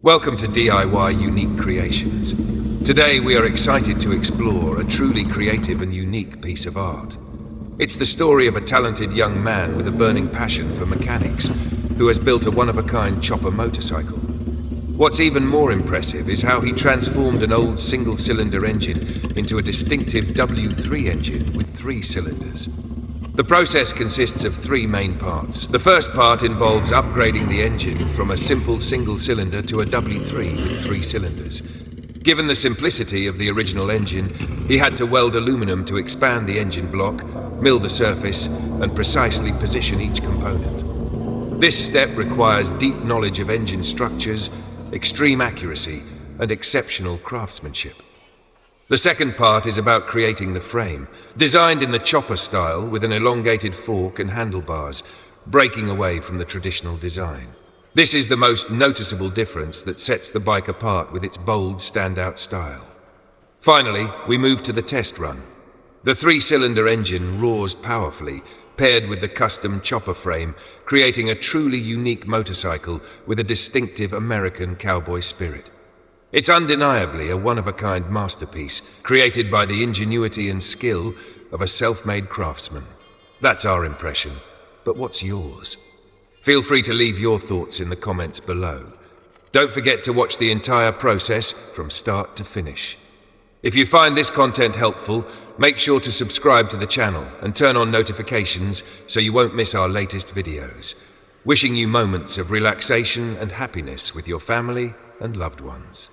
Welcome to DIY Unique Creations. Today we are excited to explore a truly creative and unique piece of art. It's the story of a talented young man with a burning passion for mechanics who has built a one-of-a-kind chopper motorcycle. What's even more impressive is how he transformed an old single-cylinder engine into a distinctive W3 engine with 3 cylinders. The process consists of 3 main parts. The first part involves upgrading the engine from a simple single cylinder to a W3 with 3 cylinders. Given the simplicity of the original engine, he had to weld aluminum to expand the engine block, mill the surface, and precisely position each component. This step requires deep knowledge of engine structures, extreme accuracy, and exceptional craftsmanship. The second part is about creating the frame, designed in the chopper style with an elongated fork and handlebars, breaking away from the traditional design. This is the most noticeable difference that sets the bike apart with its bold, standout style. Finally, we move to the test run. The 3-cylinder engine roars powerfully, paired with the custom chopper frame, creating a truly unique motorcycle with a distinctive American cowboy spirit. It's undeniably a one-of-a-kind masterpiece, created by the ingenuity and skill of a self-made craftsman. That's our impression, but what's yours? Feel free to leave your thoughts in the comments below. Don't forget to watch the entire process from start to finish. If you find this content helpful, make sure to subscribe to the channel and turn on notifications so you won't miss our latest videos. Wishing you moments of relaxation and happiness with your family and loved ones.